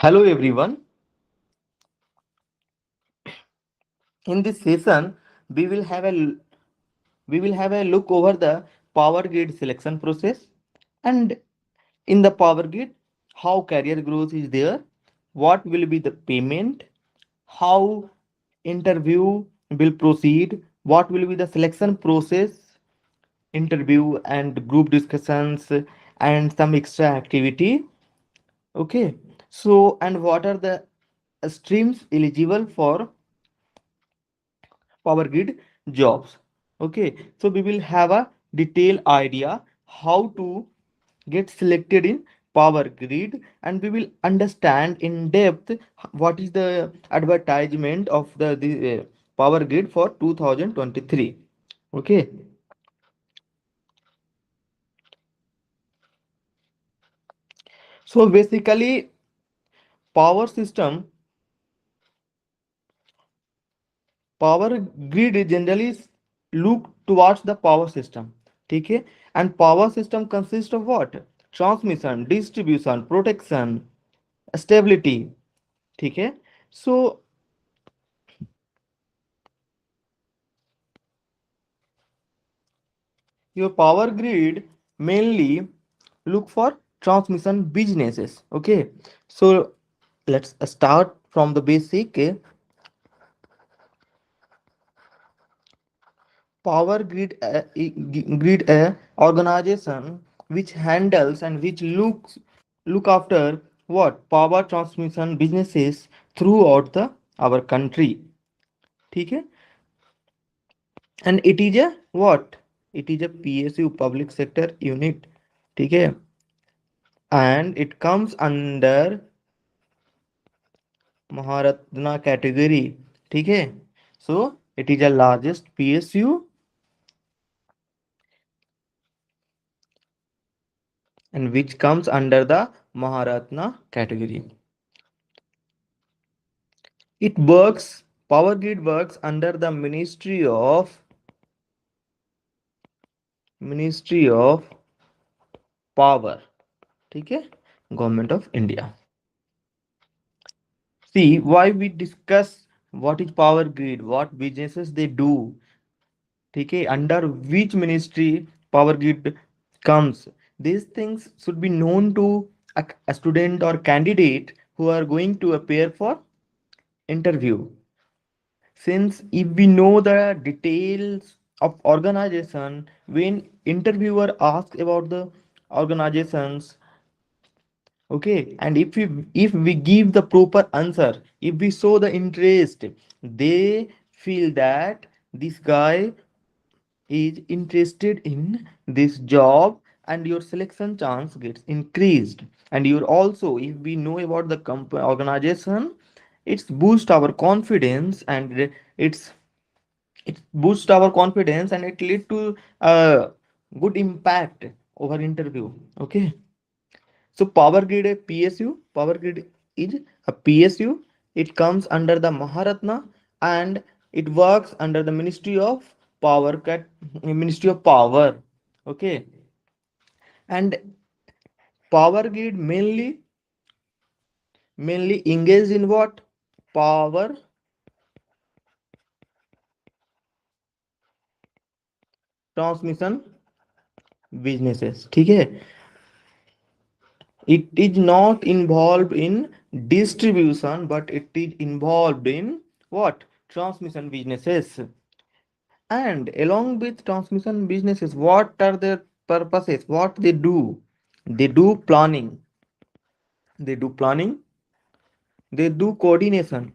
Hello everyone. In this session, we will have a we will have a look over the power grid selection process, and in the power grid, how career growth is there, what will be the payment, how interview will proceed, what will be the selection process, interview and group discussions, and some extra activity. Okay, so and what are the streams eligible for power grid jobs. Okay, so we will have a detailed idea how to get selected in power grid, and we will understand in depth what is the advertisement of the power grid for 2023. Okay, so basically power system, power grid generally look towards the power system. ठीक है, and power system consists of what? Transmission, distribution, protection, stability. ठीक है, so your power grid mainly look for transmission businesses. Okay, so let's start from the basic. Power grid grid a organization which handles and which look after what power transmission businesses throughout the our country. ठीक है, and it is a what, it is a PSU, public sector unit. ठीक है, and it comes under Maharatna category. ठीक है, so it is a largest PSU and which comes under the Maharatna category. It works, power grid works under the Ministry of Power. ठीक है, Government of India. See why we discuss what is power grid, what businesses they do. ठीक है, under which ministry power grid comes. These things should be known to a student or candidate who are going to appear for interview. Since if we know the details of organization, when interviewer asks about the organizations, okay, and if we give the proper answer, if we show the interest, they feel that this guy is interested in this job, and your selection chance gets increased. And you're also, if we know about the organization, it's boost our confidence, and it's it boosts our confidence, and it lead to a good impact over interview. Okay, so power grid a PSU, power grid is a PSU. It comes under the Maharatna, and it works under the Ministry of Power. Okay, and power grid mainly engaged in what? Power transmission businesses. ठीक है, it is not involved in distribution, but it is involved in what? Transmission businesses. And along with transmission businesses, what are their purposes? What they do? They do planning. They do planning. They do coordination.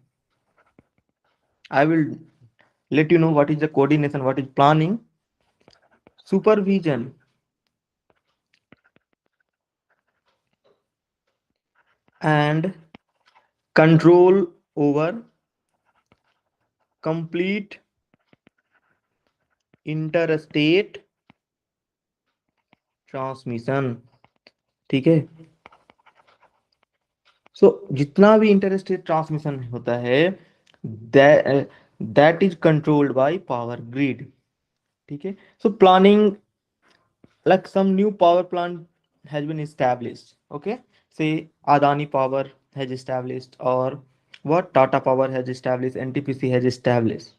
I will let you know what is the coordination, what is planning, supervision, and control over complete interstate transmission. ठीक है, सो जितना भी interstate transmission होता है, that is controlled by power grid. ठीक है, so planning, like some new power plant has been established. Okay, say Adani Power has established, or what Tata Power has established, NTPC has established.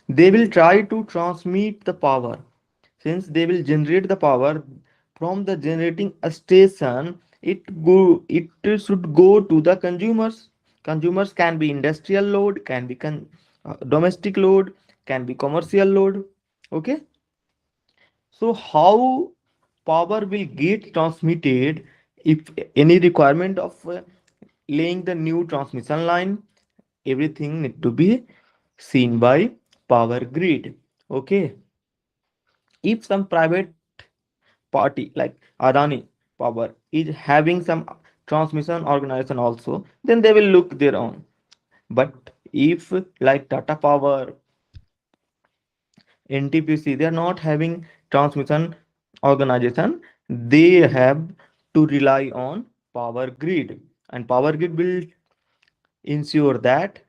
They will try to transmit the power. Since they will generate the power from the generating station, it should go to the consumers. Consumers can be industrial load, can be domestic load, can be commercial load. Okay, so how power will get transmitted? If any requirement of laying the new transmission line, everything need to be seen by power grid. Okay, if some private party like Adani Power is having some transmission organization also, then they will look their own. But if like Tata Power, NTPC, they are not having transmission organization, they have to rely on power grid, and power grid will ensure that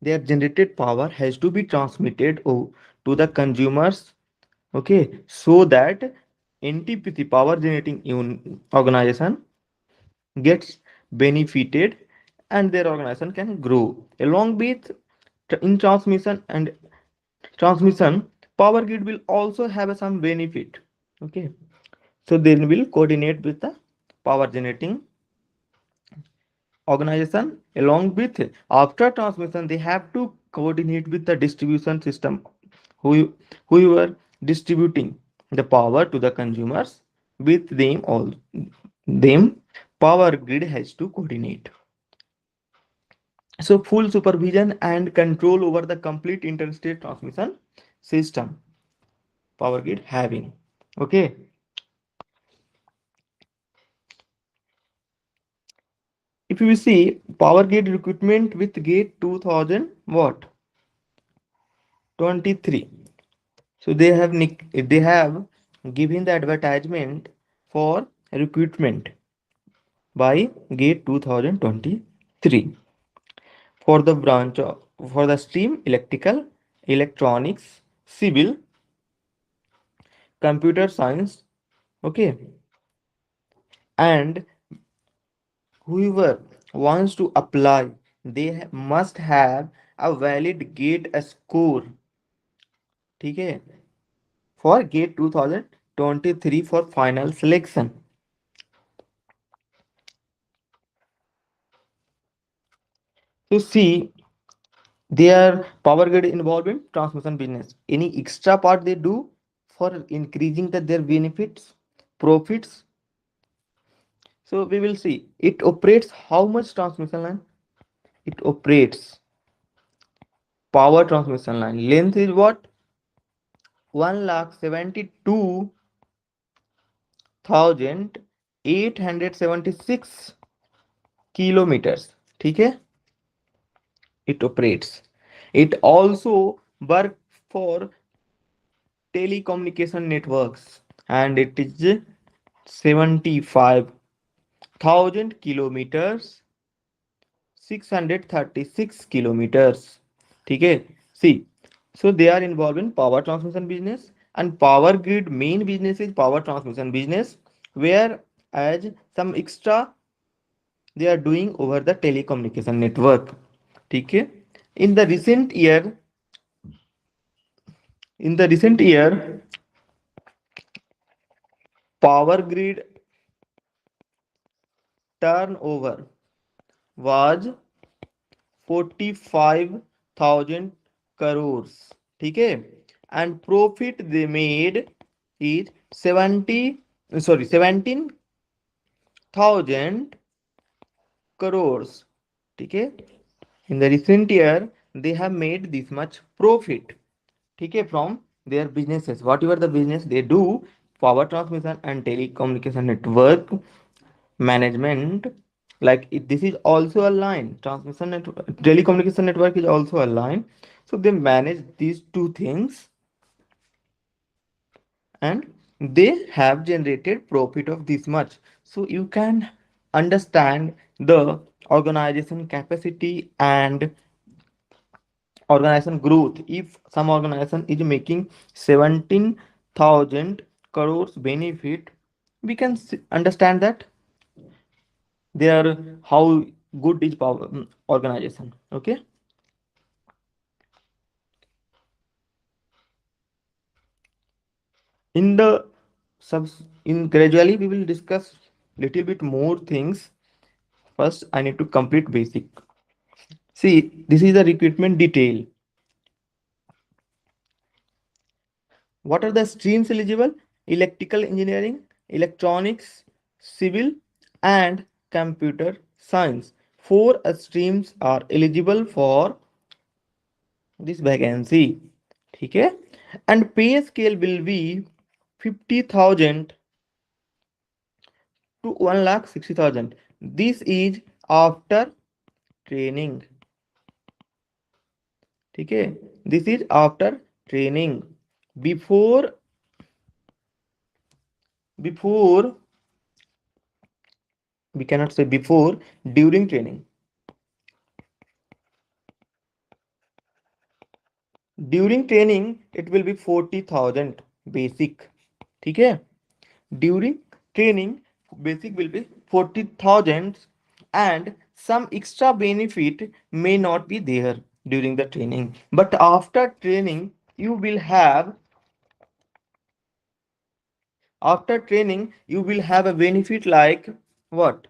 their generated power has to be transmitted to the consumers. Okay, so that NTPC power generating organization gets benefited and their organization can grow along with in transmission. Power grid will also have some benefit. Okay, so they will coordinate with the power generating organization. Along with after transmission, they have to coordinate with the distribution system, who are distributing the power to the consumers. With them power grid has to coordinate. So full supervision and control over the complete interstate transmission system power grid having. Okay, if you see power grid recruitment with gate 2000 what 23. So they have given the advertisement for recruitment by gate 2023 for the branch of, for the stream electrical, electronics, civil, computer science. Okay, and whoever wants to apply, they must have a valid gate score. ठीक है, for gate 2023 for final selection. So see, their power grid involved in transmission business. Any extra part they do for increasing their benefits, profits. So we will see it operates how much transmission line? It operates power transmission line. Length is what? 1,72,876 kilometers. ठीक है? It operates. It also works for telecommunication networks, and it is 75,000 kilometers, 636 kilometers. ठीक है, see, so they are involved in power transmission business, and power grid main business is power transmission business, where as some extra they are doing over the telecommunication network. ठीक है, in the recent year, in the recent year power grid turnover was 45,000 crores. ठीक है, and profit they made is 17,000 crores. ठीक है, in the recent year they have made this much profit. ठीक है, from their businesses, whatever the business they do, power transmission and telecommunication network management. Like this is also a line, transmission network, telecommunication network is also a line. So they manage these two things, and they have generated profit of this much. So you can understand the organization capacity and organization growth. If some organization is making 17,000 crores benefit, we can understand that their how good is power organization. Okay, in the subs in gradually we will discuss little bit more things. First I need to complete basic. See, this is the recruitment detail. What are the streams eligible? Electrical engineering, electronics, civil, and computer science. Four streams are eligible for this vacancy. ठीक है? And pay scale will be 50,000 to 1,60,000. This is after training. ठीक है? This is after training. Before before we cannot say before, during training. During training it will be 40,000 basic. ठीक है? During training basic will be 40,000 and some extra benefit may not be there during the training, but after training you will have, after training you will have a benefit like what,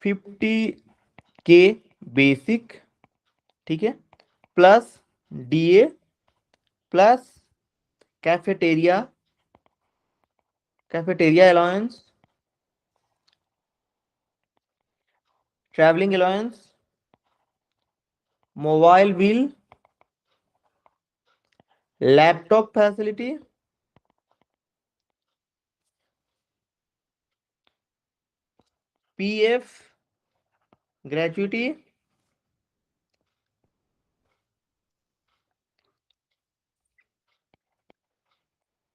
50k basic. ठीक है? Plus DA plus cafeteria, cafeteria allowance, traveling allowance, mobile bill, laptop facility, PF gratuity,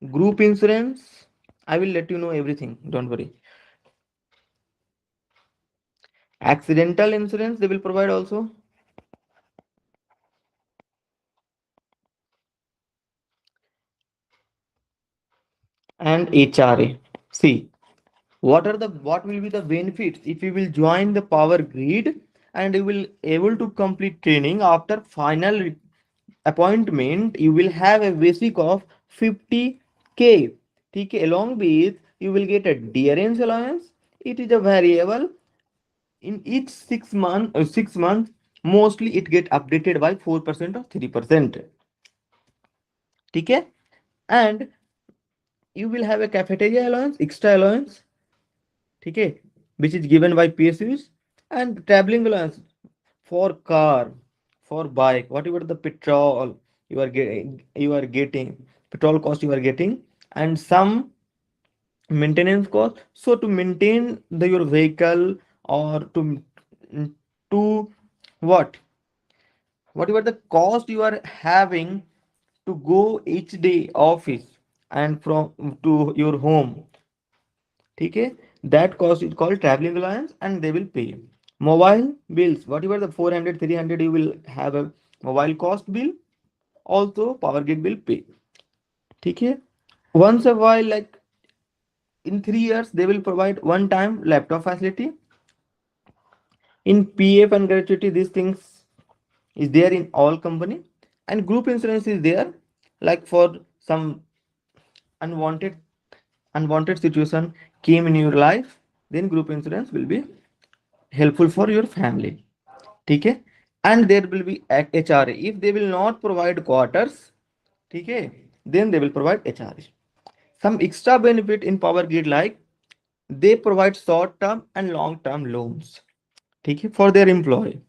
group insurance. I will let you know everything, don't worry. Accidental insurance they will provide also. And HRA. See, what will be the benefits if you will join the power grid and you will able to complete training after final appointment you will have a basic of 50k. ठीक है? Along with you will get a dearance allowance. It is a variable in each 6 months. Mostly it get updated by 4% or 3%. ठीक है? And you will have a cafeteria allowance, extra allowance. ठीक है? Which is given by PSUs. And traveling allowance for car, for bike, whatever the petrol you are getting, petrol cost you are getting, and some maintenance cost. So to maintain your vehicle, or to what, whatever the cost you are having to go each day office and from to your home. ठीक है? That cost is called traveling allowance and they will pay. Mobile bills, whatever the 400 300 you will have a mobile cost bill, also power grid will pay. ठीक है? Once a while, like in 3 years they will provide one time laptop facility. In PF and gratuity these things is there in all company. And group insurance is there, like for some unwanted unwanted situation came in your life, then group insurance will be helpful for your family. ठीक है? And there will be HRA if they will not provide quarters. ठीक है? Then they will provide HRA. Some extra benefit in power grid like they provide short term and long term loans. ठीक है? For their employee.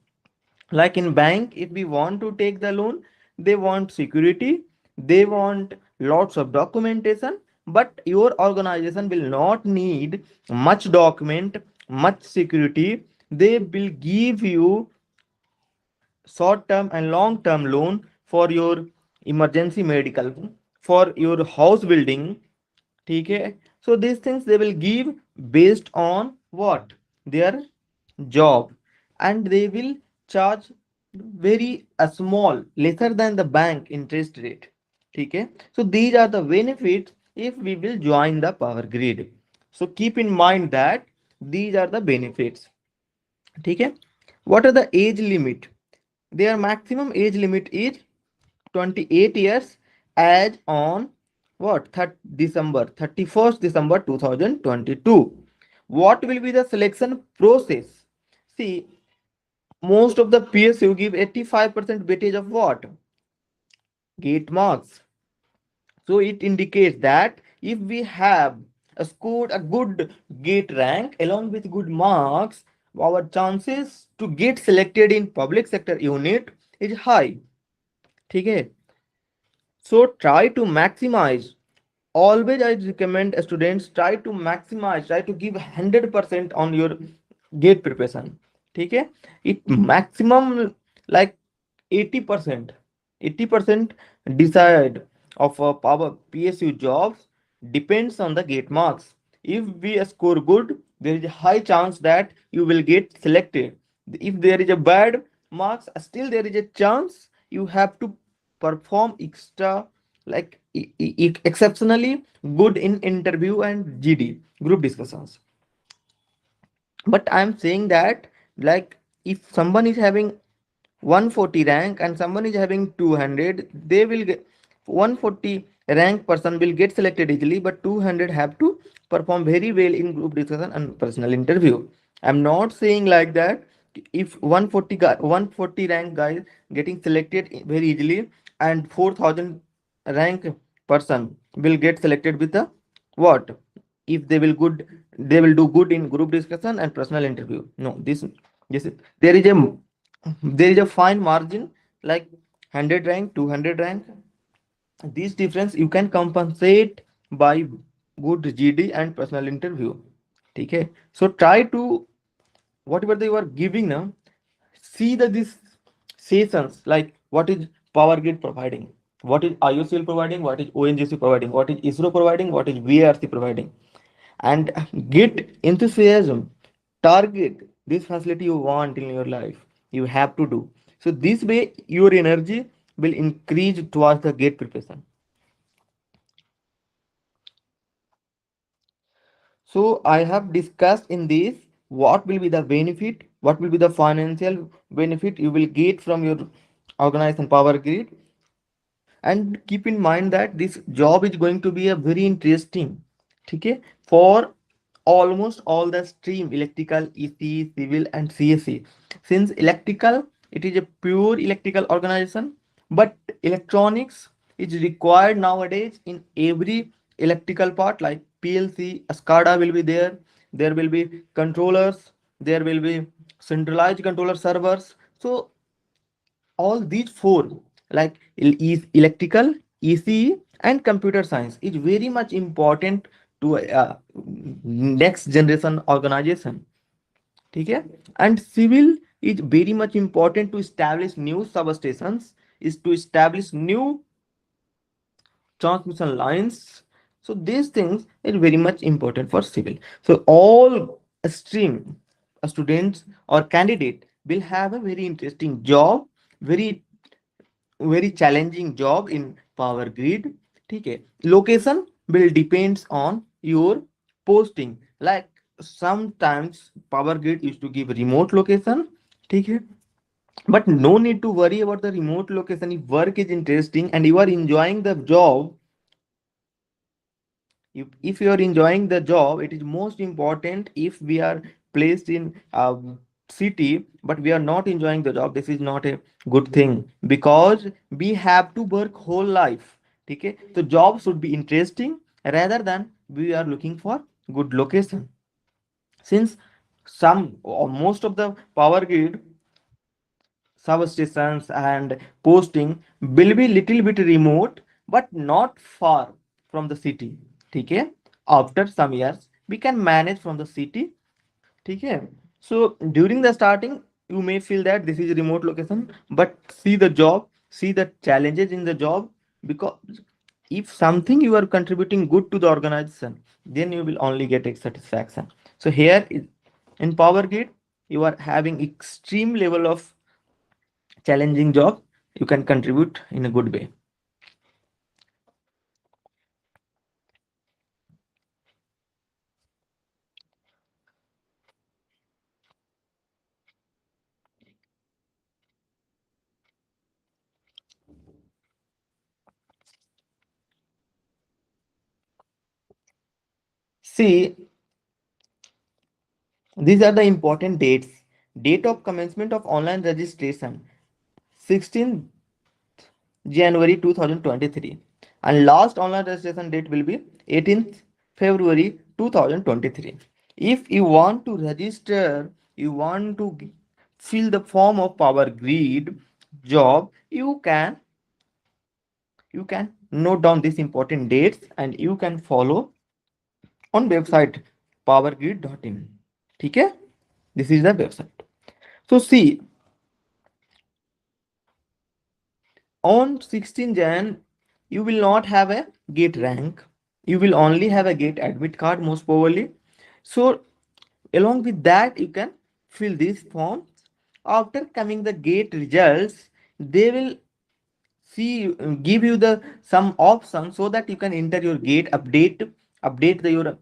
Like in bank, if we want to take the loan, they want security, they want lots of documentation, but your organization will not need much document, much security. They will give you short term and long term loan for your emergency medical, for your house building. ठीक है? So these things they will give based on what, their job, and they will charge very small, lesser than the bank interest rate. ठीक है? So these are the benefits if we will join the power grid. So keep in mind that these are the benefits. ठीक है. What are the age limit? Their maximum age limit is 28 years as on what? December 31st December 2022. What will be the selection process? See, most of the PSU give 85% weightage of what? Gate marks. So it indicates that if we have scored a good gate rank along with good marks, our chances to get selected in public sector unit is high. ठीक है. So try to maximize. Always I recommend students try to maximize, try to give 100% on your gate preparation. ठीक है. It maximum like 80%, 80% decide of our PSU jobs depends on the gate marks. If we score good, there is a high chance that you will get selected. If there is a bad marks, still there is a chance you have to perform extra, like exceptionally good in interview and GD group discussions. But I'm saying that, like, if someone is having 140 rank and someone is having 200, they will get 140 rank person will get selected easily, but 200 have to perform very well in group discussion and personal interview. I'm not saying like that. If 140 guy, 140 rank guys getting selected very easily, and 4000 rank person will get selected with the what? If they will good, they will do good in group discussion and personal interview. No, this is, there is a, there is a fine margin, like 100 rank, 200 rank. This difference you can compensate by good GD and personal interview. Okay, so try to, whatever they were giving now, see that these sessions, like what is Power Grid providing, what is IOCL providing, what is ONGC providing, what is ISRO providing, what is VRC providing, and get enthusiasm, target this facility you want in your life, you have to do. So this way your energy will increase towards the gate preparation. So I have discussed in this what will be the benefit, what will be the financial benefit you will get from your organization Power Grid. And keep in mind that this job is going to be a very interesting, okay, for almost all the stream, electrical, EC, civil and CSE. Since electrical, it is a pure electrical organization, but electronics is required nowadays in every electrical part, like PLC, SCADA will be there, there will be controllers, there will be centralized controller servers. So all these four, like is electrical, ECE and computer science, is very much important to next generation organization. Okay, and civil is very much important to establish new substations, is to establish new transmission lines. So these things are very much important for civil. So all stream students or candidate will have a very interesting job, very very challenging job in Power Grid. ठीक है. Location will depends on your posting. Like sometimes Power Grid used to give remote location. ठीक है. But no need to worry about the remote location. If work is interesting and you are enjoying the job, if you are enjoying the job, it is most important. If we are placed in a city but we are not enjoying the job, this is not a good thing, because we have to work whole life. Okay, so job should be interesting rather than we are looking for good location. Since some or most of the Power Grid substations and posting will be little bit remote but not far from the city. ठीक है. After some years we can manage from the city. ठीक है. So during the starting you may feel that this is a remote location, but see the job, see the challenges in the job, because if something you are contributing good to the organization, then you will only get a satisfaction. So here in Power Grid you are having extreme level of challenging job, you can contribute in a good way. See, these are the important dates. Date of commencement of online registration 16th January 2023, and last online registration date will be 18th February 2023. If you want to register, you want to fill the form of Power Grid job, you can note down these important dates and you can follow on website powergrid.in. ठीक है, this is the website. So see, on 16 Jan, you will not have a gate rank. You will only have a gate admit card most probably. So along with that, you can fill this form. After coming the gate results, they will give you the some options so that you can enter your gate update your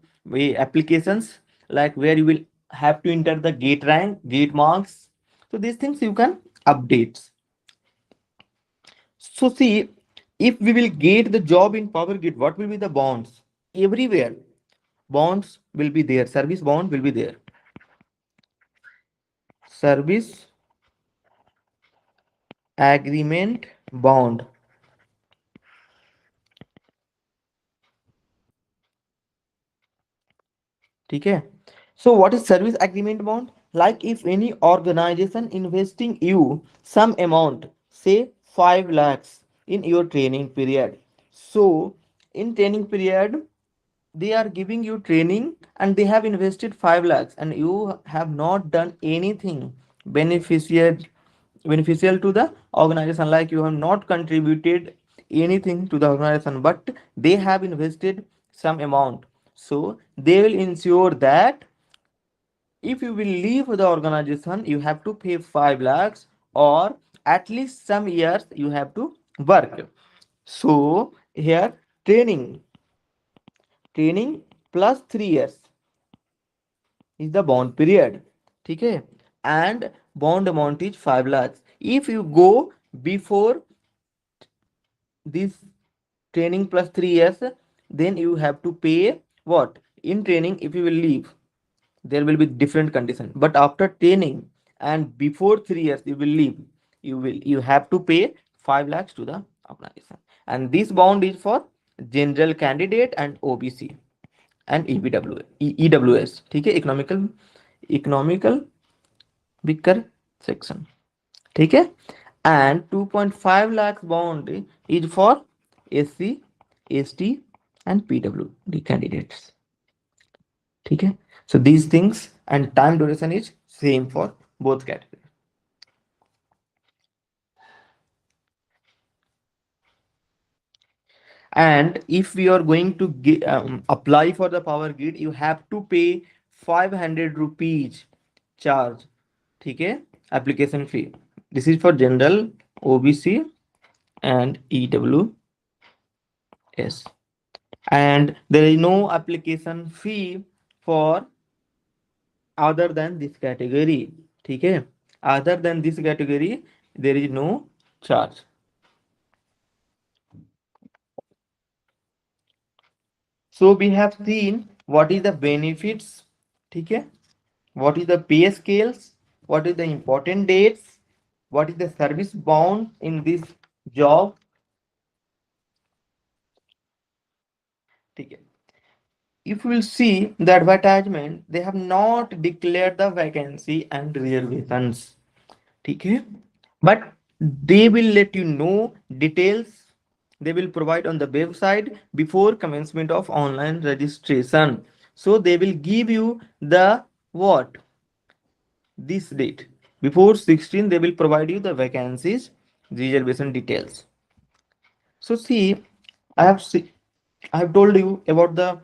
applications, like where you will have to enter the gate rank, gate marks. So these things you can update. So see, if we will get the job in Power Grid, what will be the bonds? Everywhere, bonds will be there. Service bond will be there. Service agreement bond. ठीक है. So what is service agreement bond? Like if any organization investing you some amount, say 5 lakhs in your training period. So in training period, they are giving you training and they have invested 5 lakhs and you have not done anything beneficial beneficial to the organization, like you have not contributed anything to the organization, but they have invested some amount. So they will ensure that if you will leave the organization, you have to pay 5 lakhs, or at least some years you have to work. So here, training plus 3 years is the bond period. ठीक है, and bond amount is 5 lakhs. If you go before this training plus 3 years, then you have to pay what? In training, if you will leave, there will be different condition, but after training and before 3 years you will leave, you have to pay 5 lakhs to the organization. And this bond is for general candidate and OBC and EWS. ठीक है, economical weaker section. ठीक है, and 2.5 lakhs bond is for SC, ST and PWD candidates. ठीक है, so these things, and time duration is same for both categories. And if we are going to apply for the Power Grid, you have to pay 500 rupees charge. ठीक है, application fee. This is for general, OBC and EWS, and there is no application fee for other than this category. ठीक है, other than this category there is no charge. So we have seen what is the benefits. ठीक है, what is the pay scales, what is the important dates, what is the service bound in this job. ठीक है, if you will see the advertisement, they have not declared the vacancy and reservations. ठीक है, but they will let you know details. They will provide on the website before commencement of online registration. So they will give you the what, this date before 16, they will provide you the vacancies, reservation details. So see, I have told you about the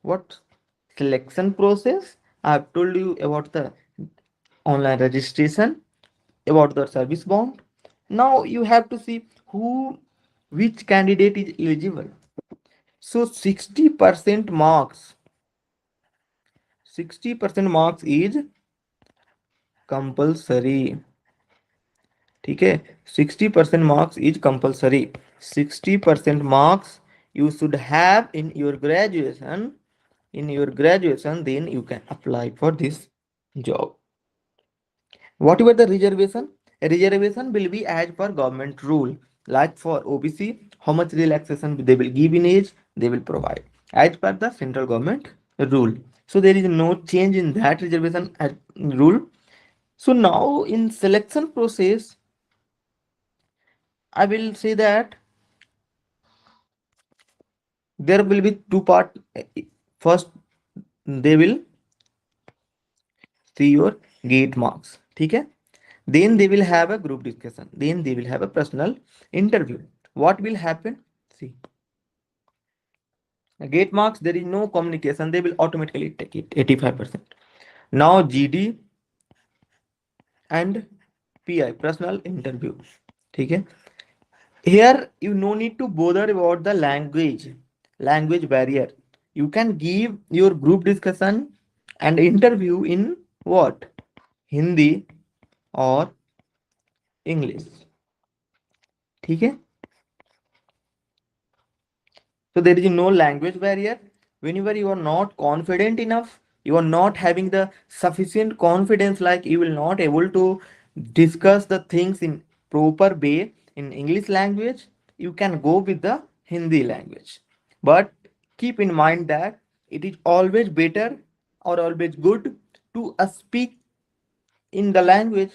what, selection process. I have told you about the online registration, about the service bond. Now you have to see who, which candidate is eligible. So 60% marks is compulsory. ठीक है, 60% marks is compulsory. 60% marks you should have in your graduation, in your graduation, then you can apply for this job. Whatever the reservation, a reservation will be as per government rule. Like for OBC, how much relaxation they will give in age, they will provide as per the central government rule. So there is no change in that reservation rule. So now in selection process, I will say that there will be two part. First, they will see your gate marks. ठीक है? Then they will have a group discussion. Then they will have a personal interview. What will happen? See, gate marks, there is no communication. They will automatically take it 85%. Now GD and PI, personal interview. ठीक है? Here you no need to bother about the language barrier. You can give your group discussion and interview in what? Hindi or English. ठीक है? So there is no language barrier. Whenever you are not confident enough, you are not having the sufficient confidence, like you will not able to discuss the things in proper way in English language, you can go with the Hindi language. But keep in mind that it is always better or always good to speak in the language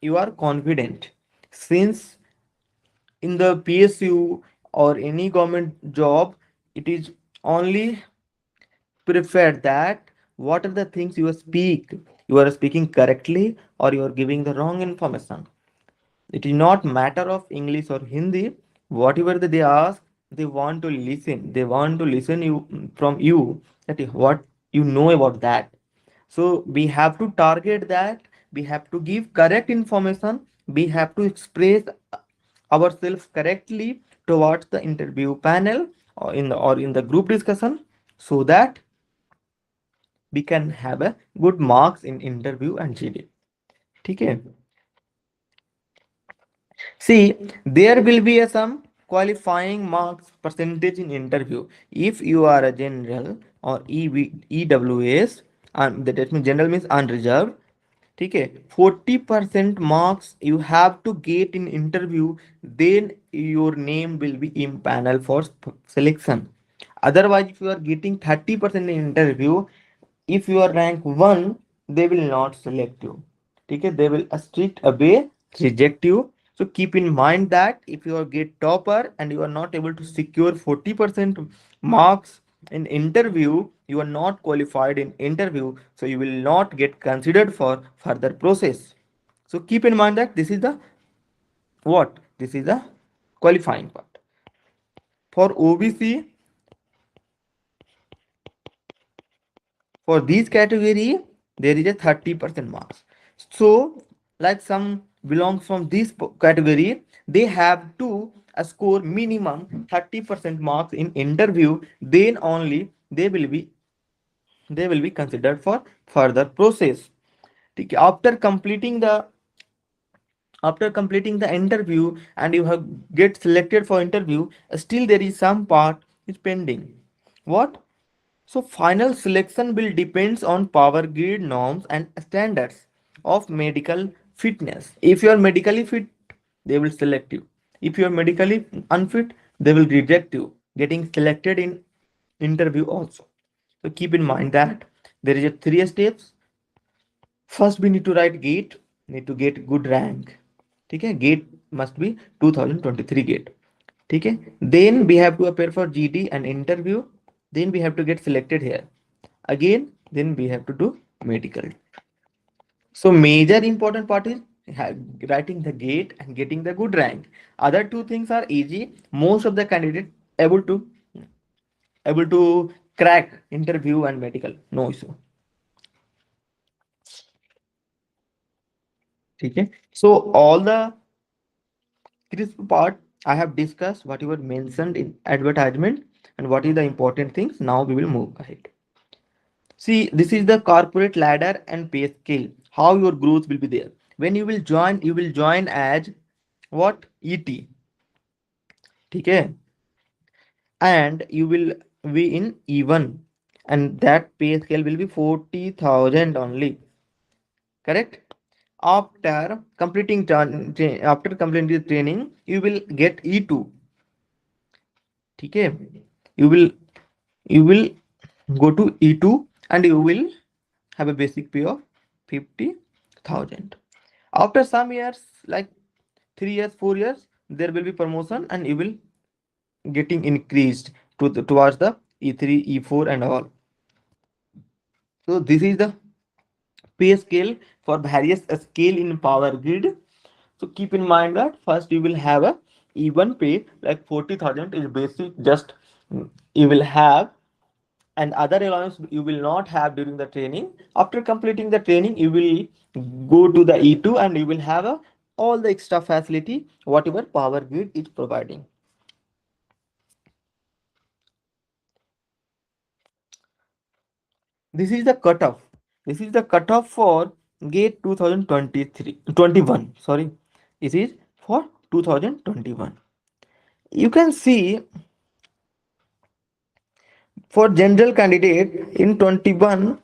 you are confident. Since in the PSU or any government job, it is only preferred that what are the things you are speaking correctly or you are giving the wrong information. It is not matter of English or Hindi. Whatever they ask, they want to listen. They want to listen you from you, that is what you know about that. So we have to target that. We have to give correct information. We have to express ourselves correctly towards the interview panel or in the group discussion, so that we can have a good marks in interview and GD. ठीक है? See, there will be some qualifying marks percentage in interview. If you are a general or EWS, and that means general means unreserved. ठीक है? 40% marks you have to get in interview, then your name will be in panel for selection. Otherwise, if you are getting 30% in interview, if you are rank 1, they will not select you. ठीक है? They will straight away reject you. So keep in mind that if you are get topper and you are not able to secure 40% marks in interview, you are not qualified in interview, so you will not get considered for further process. So keep in mind that this is the what? This is the qualifying part. For OBC, for this category, there is a 30% marks. So, like some belongs from this category, they have to score minimum 30% marks in interview. Then only they will be considered for further process. ठीक है? After completing the interview and you have get selected for interview, still there is some part is pending. What? So final selection will depends on power grid norms and standards of medical fitness. If you are medically fit, they will select you. If you are medically unfit, they will reject you. Getting selected in interview also. So keep in mind that there is a 3 steps. First, we need to write gate. Need to get good rank. ठीक है? Gate must be 2023 gate. ठीक है? Then we have to appear for GD and interview. Then we have to get selected here. Again, then we have to do medical. So major important part is writing the gate and getting the good rank. Other two things are easy. Most of the candidate able to able to crack interview and medical. No issue. Okay. So all the crisp part I have discussed what you were mentioned in advertisement and what is the important things. Now we will move ahead. See, this is the corporate ladder and pay scale. How your growth will be there. When you will join as what? ET. ठीक है? And you will be in E1. and that pay scale will be 40,000 only. Correct? After completing the training, you will get E2. Okay, you will you will go to E2 and you will have a basic pay of 50,000. After some years, like 3 years, 4 years, there will be promotion and you will getting increased towards the E3, E4 and all. So this is the pay scale for various scale in power grid. So keep in mind that first you will have a even pay like 40,000 is basic, just you will have, and other allowance you will not have during the training. After completing the training, you will go to the E2 and you will have all the extra facility whatever power grid is providing. This is the cutoff. This is the cutoff for gate 2023 21. Sorry, this is for 2021. You can see for general candidate in 21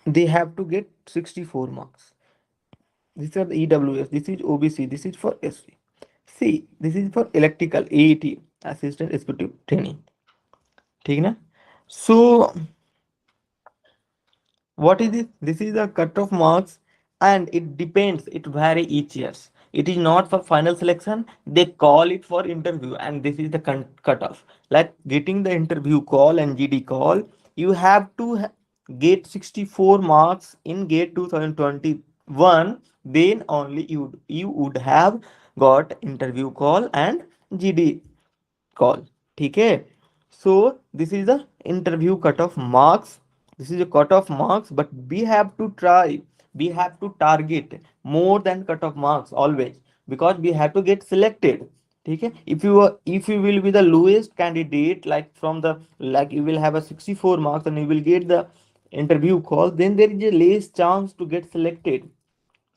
they have to get 64 marks. These are the EWS, this is OBC, this is for SC. See, this is for electrical AET, assistant executive training. ठीक ना? So what is this? This is the cutoff marks and it depends, it vary each years. It is not for final selection, they call it for interview and this is the cutoff. Like getting the interview call and GD call, you have to get 64 marks in gate 2021, then only you would have got interview call and GD call. ठीक है? So this is the interview cutoff marks. This is a cutoff marks, but we have to try, we have to target more than cutoff marks always, because we have to get selected. ठीक है? If you will be the lowest candidate, like from the, like you will have a 64 marks and you will get the interview call, then there is a less chance to get selected,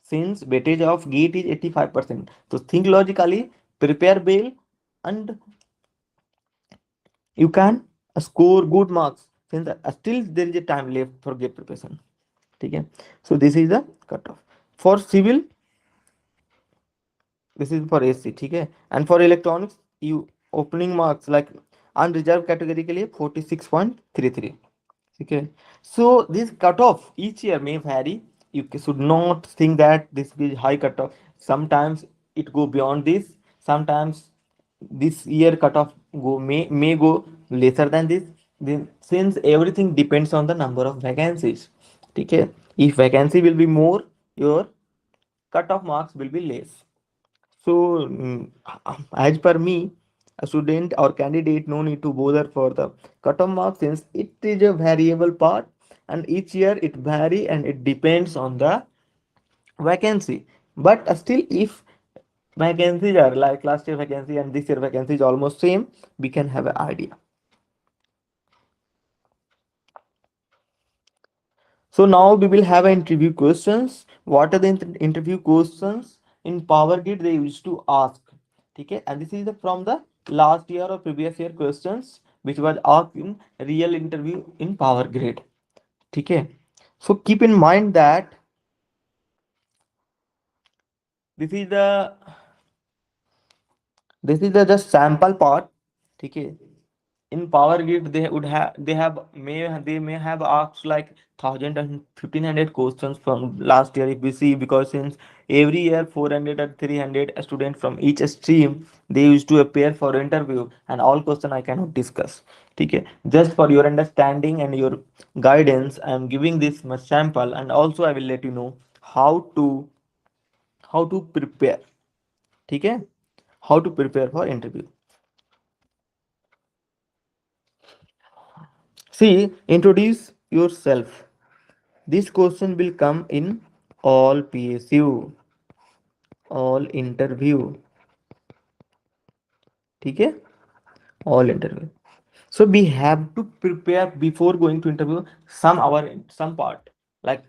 since weightage of gate is 85%. So think logically, prepare well, and you can score good marks, since still there is a time left for gate preparation. Okay, so this is the cutoff for civil, this is for AC. Okay, and for electronics, you opening marks like unreserved category के लिए 46.33. Okay, so this cutoff each year may vary. You should not think that this is high cutoff. Sometimes it go beyond this, sometimes this year cutoff may go lesser than this. Then since everything depends on the number of vacancies. Okay, if vacancy will be more, your cutoff marks will be less. So as per me, a student or candidate no need to bother for the cutoff marks, since it is a variable part and each year it vary and it depends on the vacancy. But still, if vacancies are like last year vacancy and this year vacancy is almost same, we can have an idea. So now we will have interview questions. What are the interview questions in Power Grid they used to ask? Okay, and this is from the last year or previous year questions which was asked in real interview in Power Grid. Okay, so keep in mind that this is the just sample part. Okay, in Power Grid they may have asked like 1,000 and 1,500 questions from last year if we see, because since every year 400 and 300 students from each stream they used to appear for interview, and all question I cannot discuss. Okay, just for your understanding and your guidance I am giving this much sample, and also I will let you know how to prepare. Okay, how to prepare for interview. See, introduce yourself. This question will come in all PSU, all interview. ठीक है? All interview. So we have to prepare before going to interview some part, like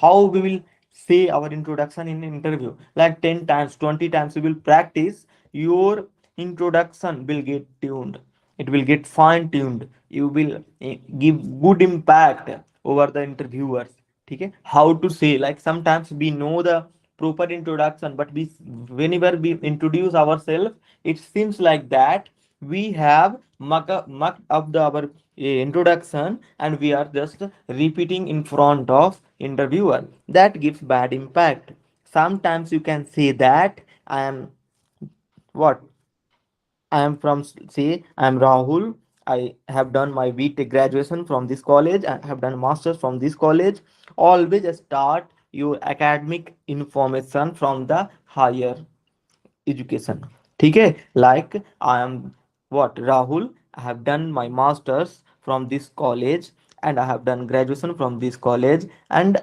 how we will say our introduction in interview. Like 10 times, 20 times we will practice. Your introduction will get tuned. it will get fine tuned, you will give good impact over the interviewers. Okay, how to say, like sometimes we know the proper introduction, but we, whenever we introduce ourselves, it seems like that we have mucked up our introduction, and we are just repeating in front of interviewer. That gives bad impact. Sometimes you can say that I am what, I am from, say, I am Rahul. I have done my BTech graduation from this college. I have done masters from this college. Always start your academic information from the higher education. ठीक है, like I am what, Rahul. I have done my masters from this college, and I have done graduation from this college, and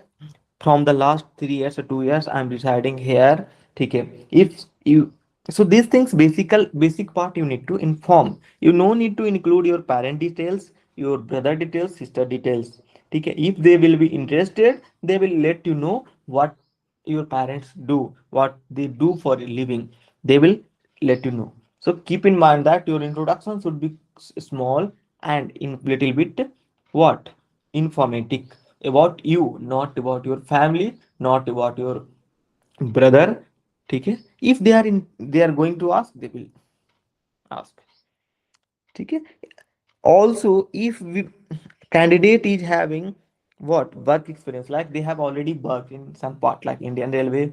from the last 3 years or 2 years I'm residing here. ठीक है, if you, so these things basic part you need to inform. You no need to include your parent details, your brother details, sister details. ठीक है, if they will be interested, they will let you know what your parents do, what they do for a living. They will let you know. So keep in mind that your introduction should be small and in little bit what, informative about you, not about your family, not about your brother. ठीक है, if they are in, they are going to ask, they will ask. ठीक है, also if we, candidate is having what, work experience, like they have already worked in some part like Indian Railway,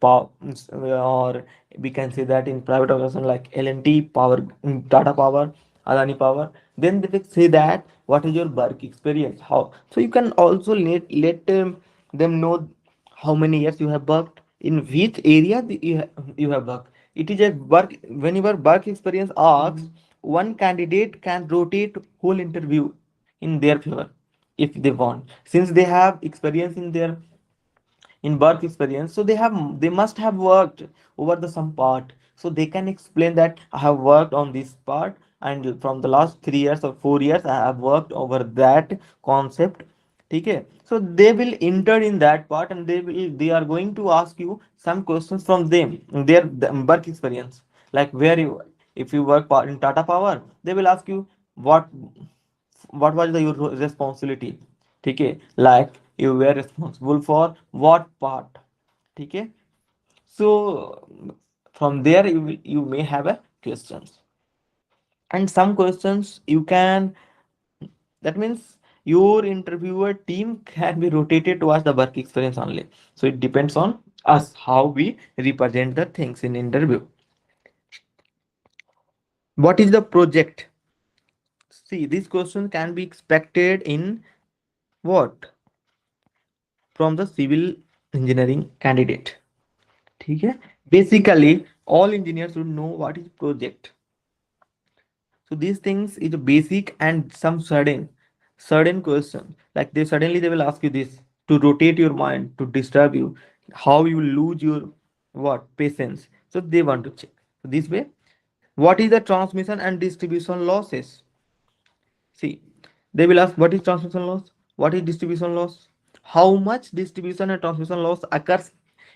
or we can say that in private organization like L&T Power, Tata Power, Adani Power, then they will say that what is your work experience, how. So you can also let them know how many years you have worked, in which area you have worked. It is a work, whenever work experience asks, one candidate can rotate whole interview in their favor if they want, since they have experience in their, in work experience, so they must have worked over the some part, so they can explain that I have worked on this part, and from the last 3 years or 4 years I have worked over that concept. Okay, so they will enter in that part, and they are going to ask you some questions from them, their work experience, like where you, if you work in Tata Power, they will ask you what was your responsibility. ठीक है, like you were responsible for what part. ठीक है, so from there you may have a questions, and some questions you can, that means your interviewer team can be rotated towards the work experience only. So it depends on us how we represent the things in interview. What is the project? See, this question can be expected in what, from the civil engineering candidate. ठीक है, basically all engineers should know what is project. So these things is a basic, and some sudden question, like they will ask you this to rotate your mind, to disturb you, how you lose your what, patience. So they want to check. So this way, what is the transmission and distribution losses? See, they will ask what is transmission loss, what is distribution loss, how much distribution and transmission loss occurs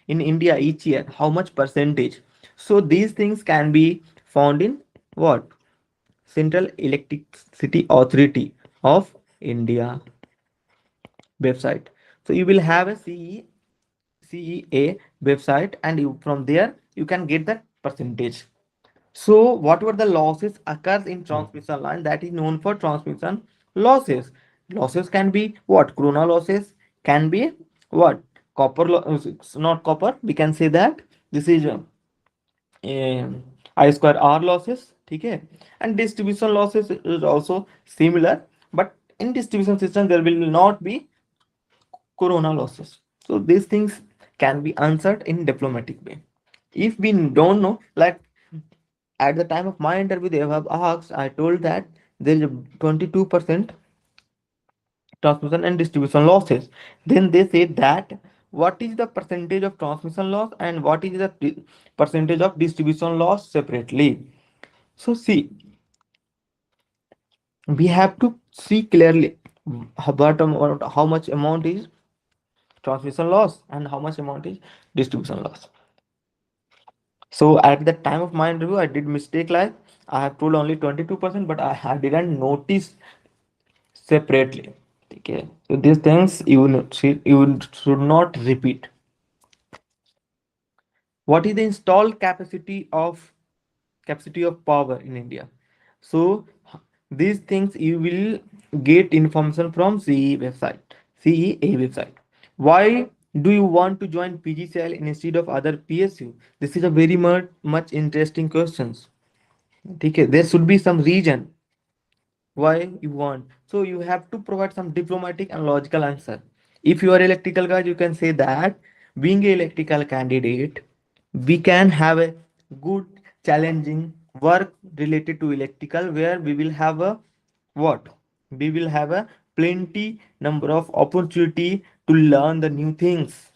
in India each year, how much percentage. So these things can be found in what, Central Electricity Authority of India website. So you will have a CEA website, and you, from there you can get the percentage. So whatever the losses occurs in transmission line, that is known for transmission losses. Losses can be what, corona losses, can be what, not copper. We can say that this is I square R losses. ठीक है, and distribution losses is also similar, but in distribution system there will not be corona losses. So these things can be answered in diplomatic way. If we don't know, like at the time of my interview, they have asked, I told that there is a 22% transmission and distribution losses. Then they say that what is the percentage of transmission loss and what is the percentage of distribution loss separately. So see, we have to see clearly what amount, how much amount is transmission loss and how much amount is distribution loss. So at the time of my interview, I did mistake, like I have told only 22%, but I didn't notice separately. Okay, so these things you should not repeat. What is the installed capacity of power in India? So these things you will get information from CEA website. Why do you want to join PGCL instead of other PSU? This is a very much interesting questions. Okay, there should be some reason why you want. So you have to provide some diplomatic and logical answer. If you are electrical guy, you can say that being a electrical candidate, we can have a good challenging work related to electrical where we will have a what? We will have a plenty number of opportunity to learn the new things.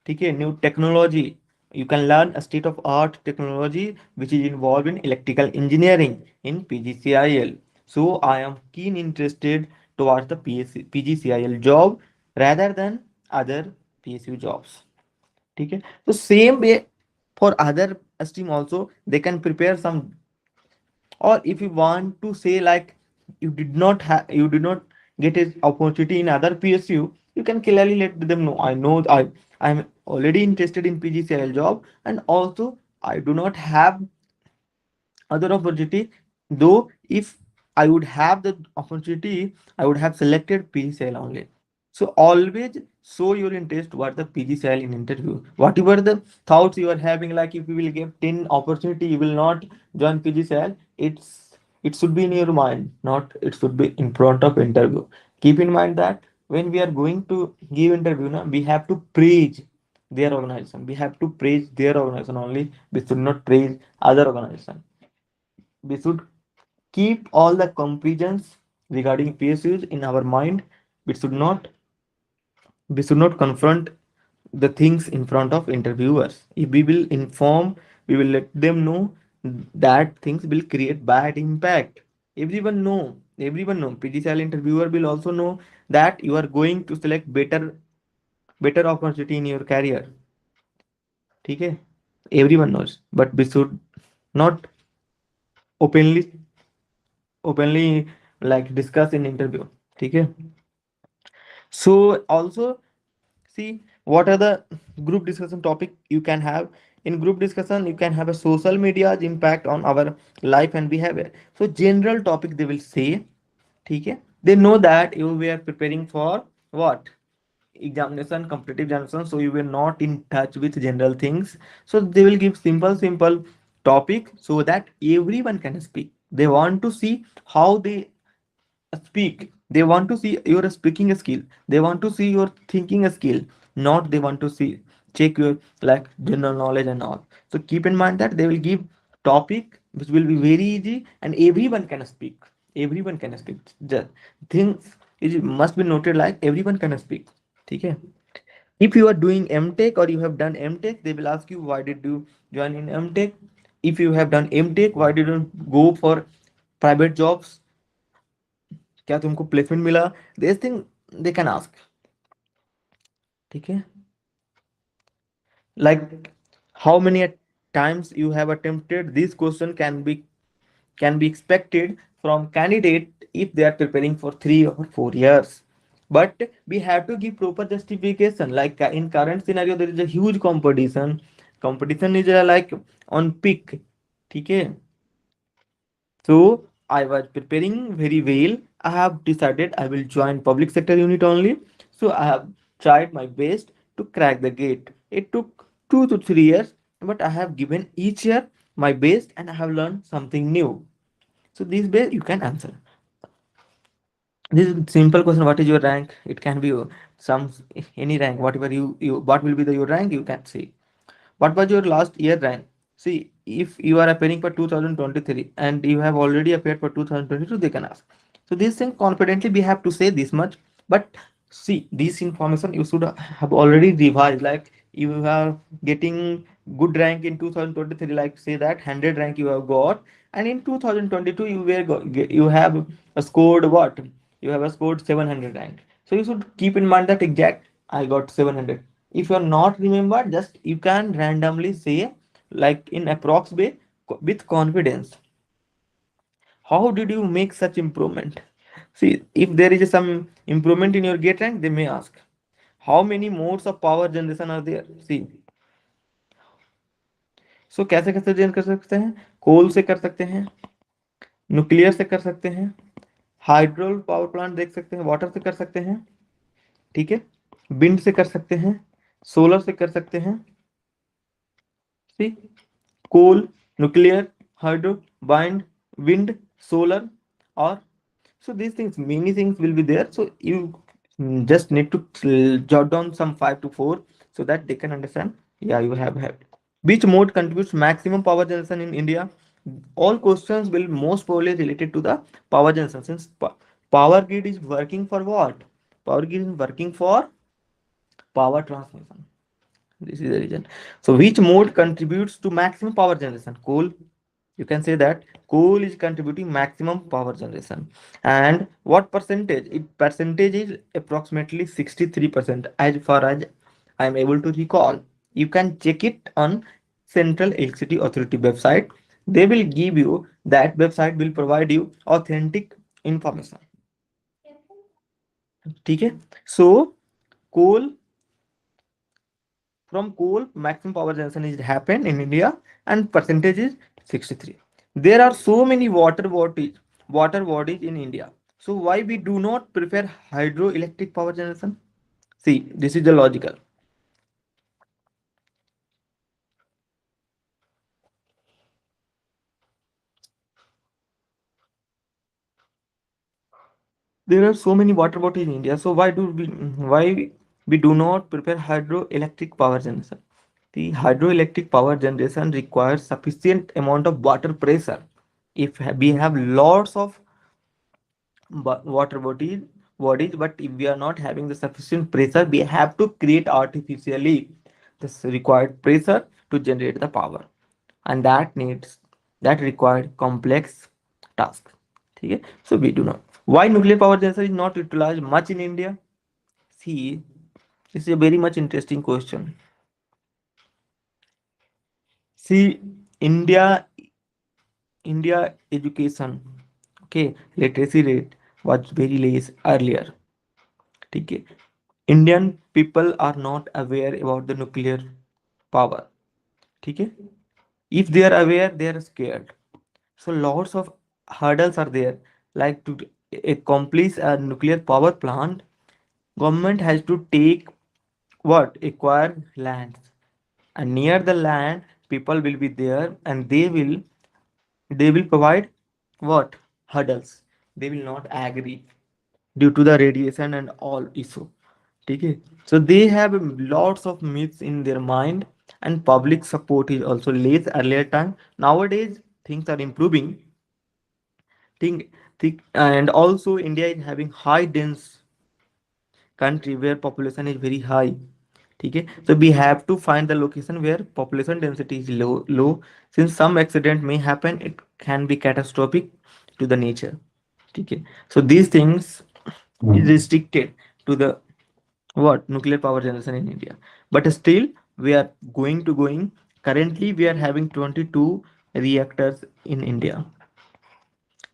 ठीक है, new technology. You can learn a state of art technology which is involved in electrical engineering in PGCIL. So I am keen interested towards the PGCIL job rather than other PSU jobs. ठीक है, so same way for other stream also they can prepare some. Or if you want to say like you did not get an opportunity in other PSU, you can clearly let them know, I'm already interested in PGCL job, and also I do not have other opportunity. Though if I would have the opportunity, I would have selected PGCL only. So always show your interest towards the PGCL in interview. Whatever the thoughts you are having, like if you will give 10 opportunity, you will not join PGCL. It should be in your mind, not it should be in front of interview. Keep in mind that when we are going to give interview, na, we have to praise their organization. We have to praise their organization only. We should not praise other organization. We should keep all the comparisons regarding PSUs in our mind. We should not we should not confront the things in front of interviewers. If we will inform, we will let them know that things will create bad impact. Everyone know. PGCL interviewer will also know that you are going to select better opportunity in your career. ठीक है? Everyone knows, but we should not openly openly like discuss in interview. ठीक है? So also see what are the group discussion topic you can have. In group discussion you can have a social media's impact on our life and behavior. So general topic they will say. Okay, they know that you were preparing for what examination, competitive examination, so you were not in touch with general things. So they will give simple topic so that everyone can speak. They want to see how they speak. They want to see your speaking skill. They want to see your thinking skill. Not they want to see check your like general knowledge and all. So keep in mind that they will give topic which will be very easy and everyone can speak. Everyone can speak. The things it must be noted like everyone can speak. Okay. If you are doing MTech or you have done MTech, they will ask you why did you join in MTech. If you have done MTech, why didn't go for private jobs? क्या तुमको placement मिला? This thing they can ask. ठीक है, like how many times you have attempted this question can be expected from candidate if they are preparing for 3 or 4 years. But we have to give proper justification. Like in current scenario there is a huge competition is like on peak. ठीक है, so I was preparing very well. I have decided I will join public sector unit only. So I have tried my best to crack the gate. It took 2 to 3 years, but I have given each year my best and I have learned something new. So this way you can answer. This is simple question. What is your rank? It can be some any rank. Whatever what will be your rank? You can say. What was your last year rank? See, if you are appearing for 2023 and you have already appeared for 2022, they can ask. So this thing confidently we have to say this much. But see, this information you should have already revised. Like you are getting good rank in 2023, like say that 100 rank you have got, and in 2022 you have scored what? You have scored 700 rank. So you should keep in mind that exact I got 700. If you are not remember, just you can randomly say like in approx way with confidence. How did you make such improvement? See, if there is some improvement in your gate rank, they may ask how many modes of power generation are there. See, सो कैसे कैसे generate कर सकते हैं? कोल से कर सकते हैं, nuclear से कर सकते हैं, हाइड्रो पावर प्लांट देख सकते हैं, वाटर से कर सकते हैं, ठीक है, विंड से कर सकते हैं, सोलर से कर सकते हैं। Sea, coal, nuclear, hydro, wind, wind, solar, or so these things, many things will be there. So you just need to jot down some 5 to 4 so that they can understand. Yeah, you have. Which mode contributes maximum power generation in India? All questions will most probably related to the power generation, since power grid is working for what? Power grid is working for power transmission. This is the reason. So which mode contributes to maximum power generation? Coal. You can say that coal is contributing maximum power generation. And what percentage? It percentage is approximately 63%, as far as I am able to recall. You can check it on Central Electricity Authority website. They will give you, that website will provide you authentic information. ठीक है? So coal, from coal maximum power generation is happened in India, and percentage is 63. There are so many water bodies in India, so why we do not prefer hydroelectric power generation? See, this is the logical. There are so many water bodies in India, so why we do not prefer hydroelectric power generation? The hydroelectric power generation requires sufficient amount of water pressure. If we have lots of water bodies, but if we are not having the sufficient pressure, we have to create artificially this required pressure to generate the power, and that required complex task. Okay, so we do not. Why nuclear power generation is not utilized much in India? See, this is a very much interesting question. See, india India education, okay, literacy rate was very less earlier. ठीक है, Indian people are not aware about the nuclear power. ठीक है, if they are aware, they are scared. So lots of hurdles are there. Like to accomplish a nuclear power plant, government has to take what? Acquire lands. And near the land, people will be there, and they will provide what? Hurdles. They will not agree due to the radiation and all issue. Okay, so they have lots of myths in their mind, and public support is also less earlier time. Nowadays things are improving. Think, and also India is having high dense country where population is very high. Okay, so we have to find the location where population density is low, since some accident may happen, it can be catastrophic to the nature. Okay, so these things is restricted to the what? Nuclear power generation in India. But still we are going. Currently we are having 22 reactors in India.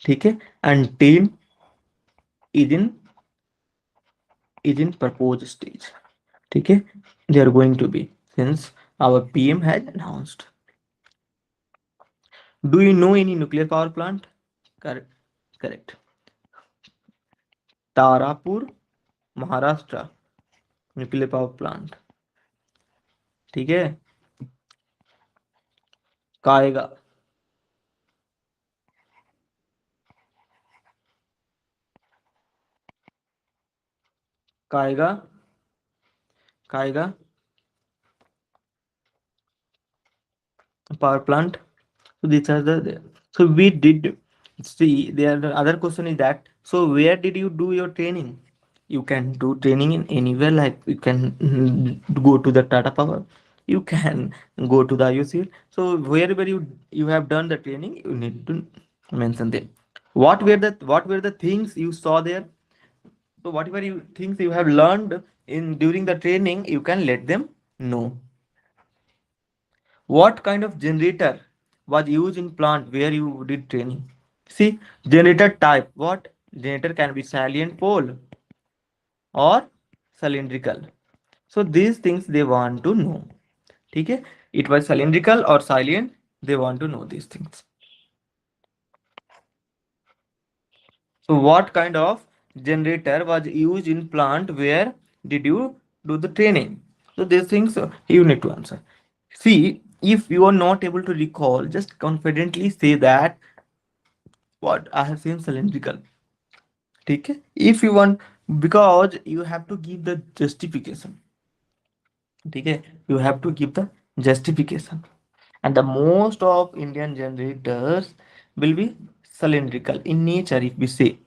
ठीक है, and 10 is in proposed stage. ठीक है, they are going to be, since our PM has announced. Do you know any nuclear power plant? Correct. Tarapur, Maharashtra, nuclear power plant. ठीक है, काएगा. काएगा. काएगा power plant. So these are the, so we did see there. The other question is that, so where did you do your training? You can do training in anywhere, like you can go to the Tata Power, you can go to the IOC. So wherever you have done the training, you need to mention them. What were the things you saw there? So whatever you things you have learned in during the training, you can let them know. What kind of generator was used in plant where you did training? See, generator type. What? Generator can be salient pole or cylindrical. So these things they want to know. Okay? It was cylindrical or silent. They want to know these things. So what kind of generator was used in plant? Where did you do the training? So these things you need to answer. See, if you are not able to recall, just confidently say that what I have seen cylindrical. Okay? If you want, because you have to give the justification. Okay? You have to give the justification. And the most of Indian generators will be cylindrical in nature if we say.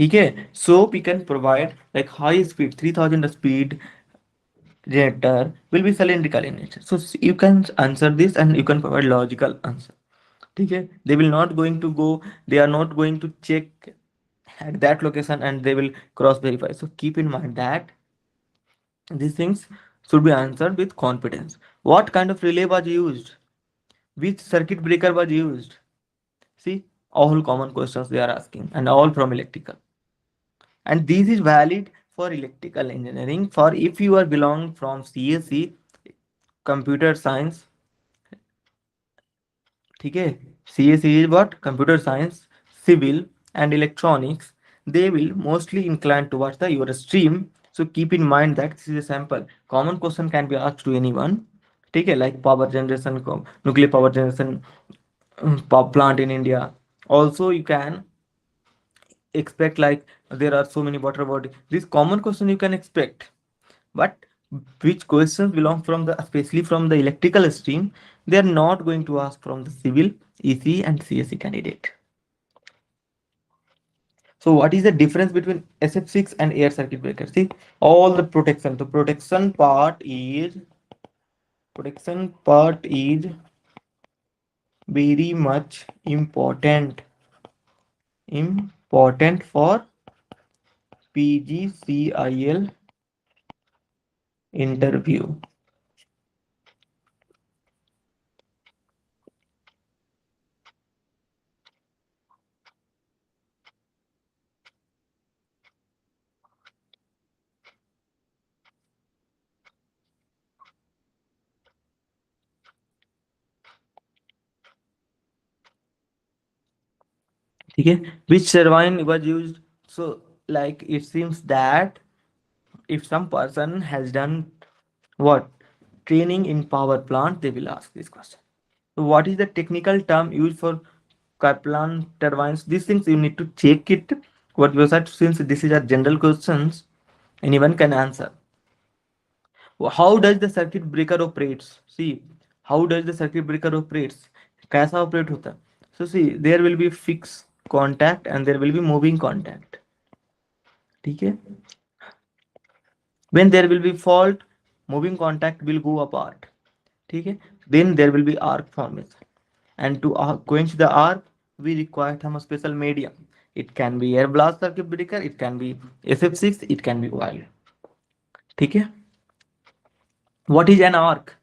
Okay, so we can provide like high speed 3000 speed generator will be cylindrical in nature. So you can answer this and you can provide logical answer. Okay, they will not going to go, they are not going to check at that location and they will cross verify. So keep in mind that these things should be answered with confidence. What kind of relay was used? Which circuit breaker was used? See, all common questions they are asking and all from electrical. And this is valid for electrical engineering. For if you are belong from CSE, computer science, ठीक है, CSE is what? Computer science, civil and electronics. They will mostly incline towards the your stream. So keep in mind that this is a sample. Common question can be asked to anyone. ठीक है, like power generation, nuclear power generation, power plant in India. Also, you can expect like there are so many water body. This common question you can expect, but which questions belong from the especially from the electrical stream, they are not going to ask from the civil, EC and CSE candidate. So what is the difference between SF6 and air circuit breaker? See, all the protection, the protection part is very much important for PGCIL interview. Okay, which turbine was used? So like it seems that if some person has done what training in power plant, they will ask this question. So what is the technical term used for Kaplan turbines? These things you need to check it. What was that? Since this is a general questions, anyone can answer. How does the circuit breaker operates? See, how does the circuit breaker operates? कैसा operate होता है? So see, there will be fixed contact and there will be moving contact. ठीक है? When there will be fault, moving contact will go apart. ठीक है? Then there will be arc formation. And to quench the arc, we require some special medium. It can be air blast circuit breaker, it can be SF6, it can be oil. ठीक है? What is an arc?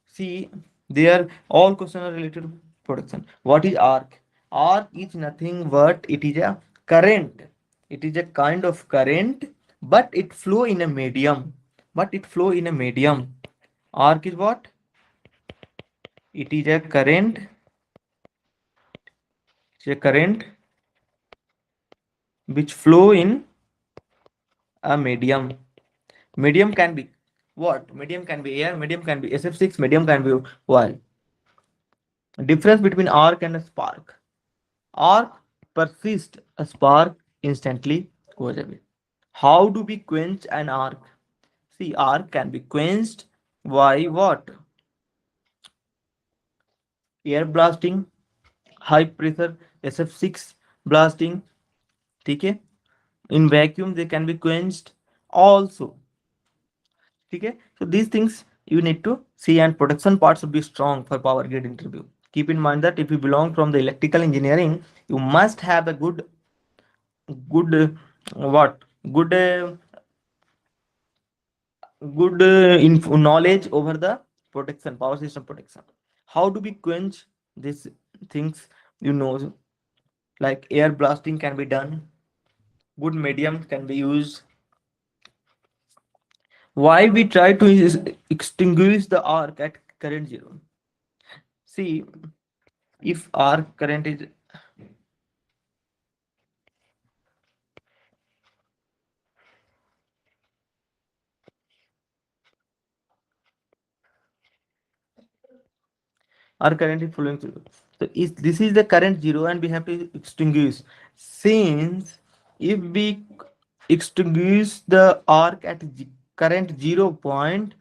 See, there all questions are related to production. What is arc? Arc is nothing but it is a current. It is a kind of current, but it flow in a medium. But it flow in a medium. Arc is what? It is a current. It's a current which flow in a medium. Medium can be what? Medium can be air. Medium can be SF6. Medium can be oil. Difference between arc and a spark. Arc persist, a spark instantly goes away. How do we quench an arc? See, arc can be quenched by what? Air blasting, high pressure SF6 blasting. Okay? In vacuum, they can be quenched also. Okay? So these things you need to see, and production part should be strong for power grid interview. Keep in mind that if you belong from the electrical engineering, you must have a good what good good knowledge over the protection, power system protection. How do we quench these things? You know, like air blasting can be done, good medium can be used. Why we try to extinguish the arc at current zero? See, if arc current is are currently flowing through. So is this is the current zero and we have to extinguish. Since if we extinguish the arc at current 0 point,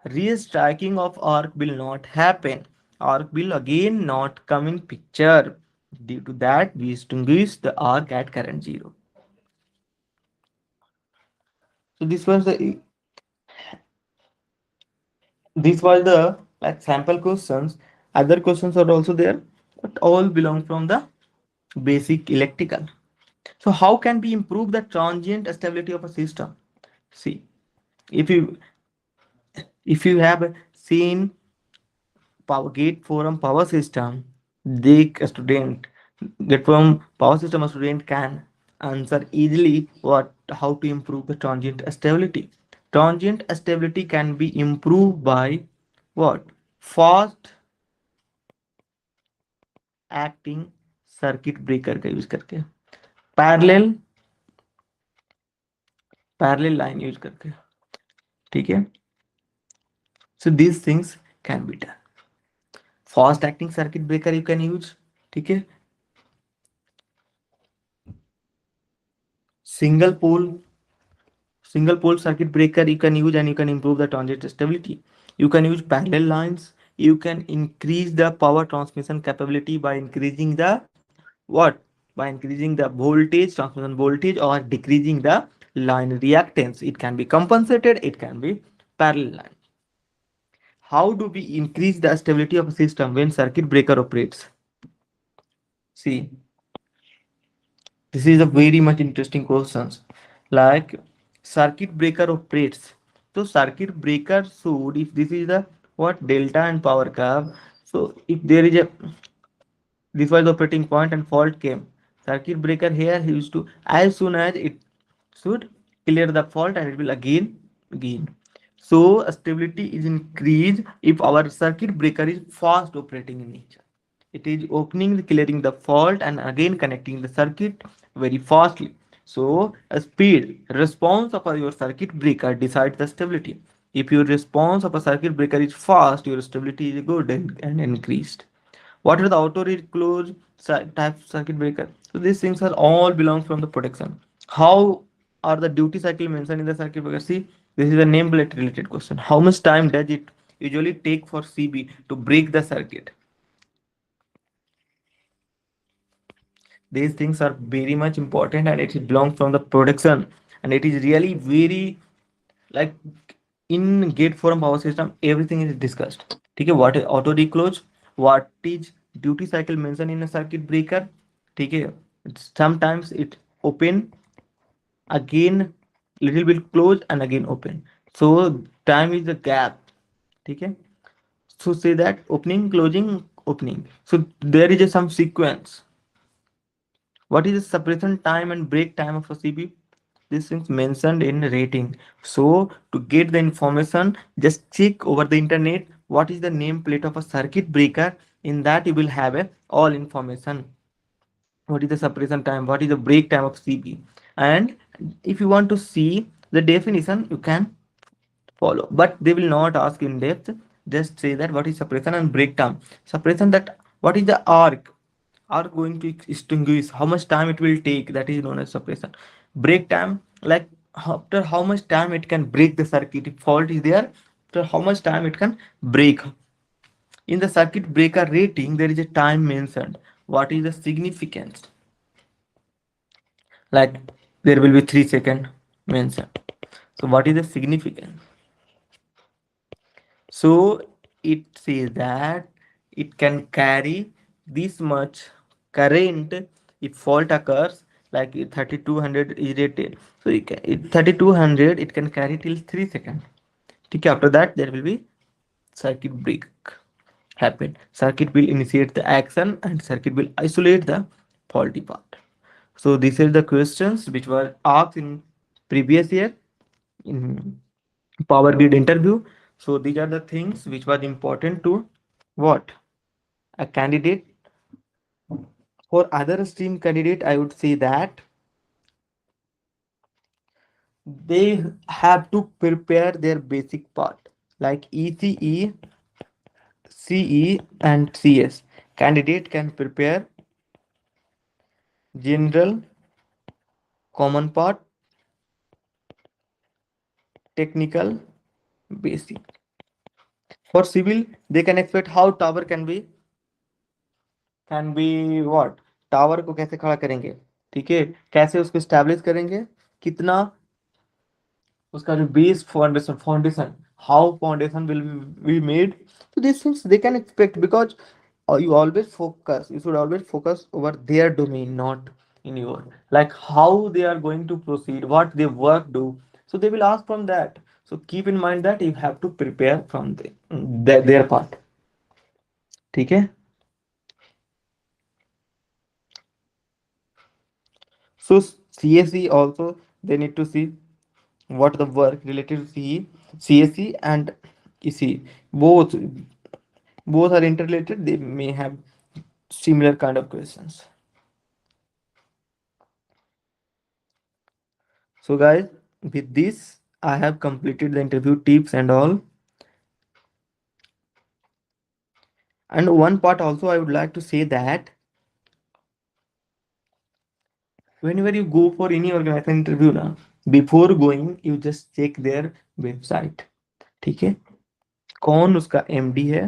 restriking of arc will not happen. Arc will again not come in picture. Due to that, we extinguish the arc at current zero. So this was the like sample questions. Other questions are also there, but all belong from the basic electrical. So how can we improve the transient stability of a system? See, if you have seen power gate forum power system, the student get from power system a student can answer easily what how to improve the transient stability. Transient stability can be improved by what? Fast acting circuit breaker का use करके, parallel parallel line use करके, ठीक है. So these things can be done. Fast acting circuit breaker you can use, ठीक है. Single pole single pole circuit breaker you can use and you can improve the transient stability. You can use parallel lines. You can increase the power transmission capability by increasing the what? By increasing the voltage, transmission voltage, or decreasing the line reactance. It can be compensated. It can be parallel line. How do we increase the stability of a system when circuit breaker operates? See, this is a very much interesting questions. Like circuit breaker operates. So circuit breaker should, if this is the what delta and power curve. So if there is a this was the operating point and fault came. Circuit breaker here he used to as soon as it should clear the fault and it will again gain. So stability is increased if our circuit breaker is fast operating in nature. It is opening, clearing the fault and again connecting the circuit very fastly. So a speed response of your circuit breaker decides the stability. If your response of a circuit breaker is fast, your stability is good and increased. What are the auto reclose type circuit breaker? So these things are all belong from the protection. How are the duty cycle mentioned in the circuit breaker? See, this is a nameplate related question. How much time does it usually take for CB to break the circuit? These things are very much important and it belongs from the production, and it is really very like in gate forum power system everything is discussed. ठीक है, what is auto reclose, what is duty cycle mentioned in a circuit breaker, ठीक है. Sometimes it open again little bit close and again open, so time is the gap, ठीक है. So say that opening closing opening, so there is a some sequence. What is the separation time and break time of a CB? This is mentioned in rating. So to get the information, just check over the internet what is the nameplate of a circuit breaker. In that you will have a all information. What is the separation time? What is the break time of CB? And if you want to see the definition, you can follow. But they will not ask in depth. Just say that what is separation and break time. Separation, that what is the arc are going to extinguish, how much time it will take, that is known as separation. Break time, like after how much time it can break the circuit, if fault is there, after how much time it can break. In the circuit breaker rating there is a time mentioned. What is the significance? Like there will be 3 second mentioned. So what is the significance? So it says that it can carry this much current if fault occurs, like 3200 is rated. So 3200 it can carry till 3 seconds. Okay, after that there will be circuit break happen. Circuit will initiate the action and circuit will isolate the faulty part. So these are the questions which were asked in previous year in Power Grid interview. So these are the things which was important to what a candidate. For other stream candidate, I would say that they have to prepare their basic part like ECE, CE, and CS. Candidate can prepare general, common part, technical, basic. For civil, they can expect how tower can be what tower को कैसे खड़ा करेंगे, ठीक है, कैसे उसको establish करेंगे, कितना उसका जो base foundation how foundation will be made. So these things they can expect because you should always focus over their domain, not in your, like how they are going to proceed, what they work do. So they will ask from that. So keep in mind that you have to prepare from their part. ठीक है. So CSE also they need to see what the work related to CE, CSE and EC. Both are interrelated. They may have similar kind of questions. So guys, with this I have completed the interview tips and all. And one part also I would like to say that whenever you go for any organization interview now, before going you just check their website. ठीक है, कौन उसका MD है,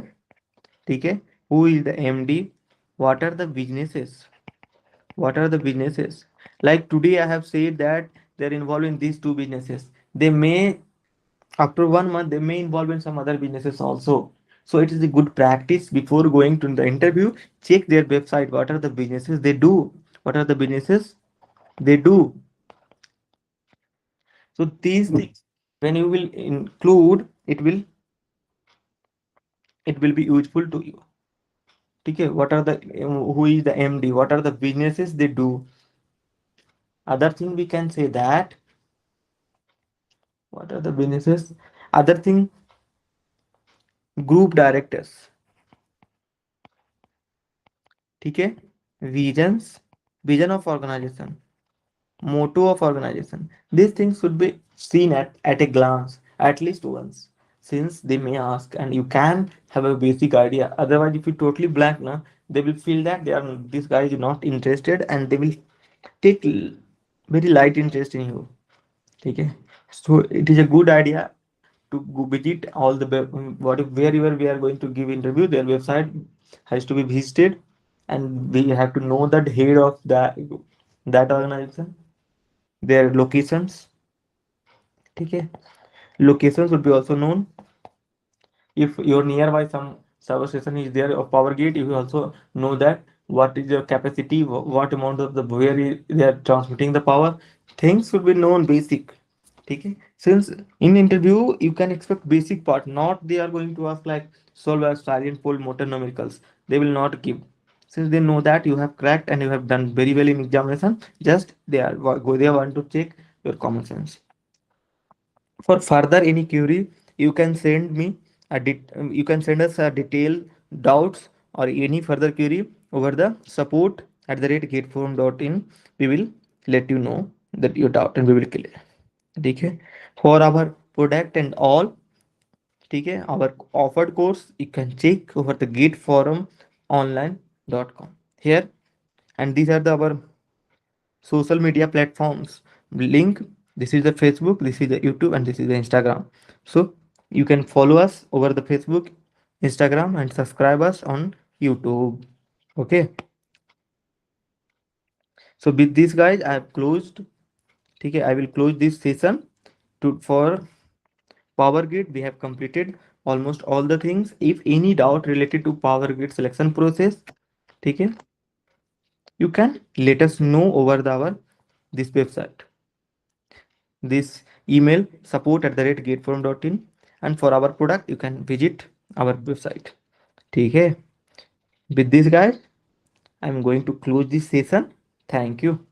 ठीक है, who is the MD, what are the businesses, what are the businesses. Like today I have said that they're involved in these two businesses. They may, after 1 month they may involve in some other businesses also. So it is a good practice before going to the interview, check their website, what are the businesses they do, what are the businesses they do. So these things when you will include, it will be useful to you. Okay, what are the who is the MD, what are the businesses they do. Other thing we can say that what are the businesses, other thing, group directors, ठीक है, visions, vision of organization, motto of organization. These things should be seen at a glance at least once, since they may ask and you can have a basic idea. Otherwise if you totally blank na, they will feel that they are, this guy is not interested and they will take very light interest in you. Okay, so it is a good idea to go visit all the wherever we are going to give interview, their website has to be visited, and we have to know the head of that organization, their locations. Okay, locations would be also known. If you're nearby some server station is there of power grid, you will also know that what is your capacity, what amount of the they are transmitting the power. Things should be known basic. Okay, since in interview you can expect basic part, not they are going to ask like solve a silent pole motor numericals, they will not give. Since they know that you have cracked and you have done very well in examination, just they want to check your common sense. For further any query, you can send me you can send us a detailed doubts or any further query over the support@gateforum.in. We will let you know that your doubt and we will clear. ठीक है, for our product and all, ठीक है, our offered course you can check over the gateforumonline.com here. And these are our social media platforms link. This is the Facebook, this is the YouTube, and this is the Instagram. So you can follow us over the Facebook, Instagram, and subscribe us on YouTube. Okay, so with this guys I have closed. Okay, I will close this session to for power grid. We have completed almost all the things. If any doubt related to power grid selection process, okay, you can let us know over our this website, this email support@gateforum.in. And for our product you can visit our website. ठीक है, with this guys I'm going to close this session. Thank you.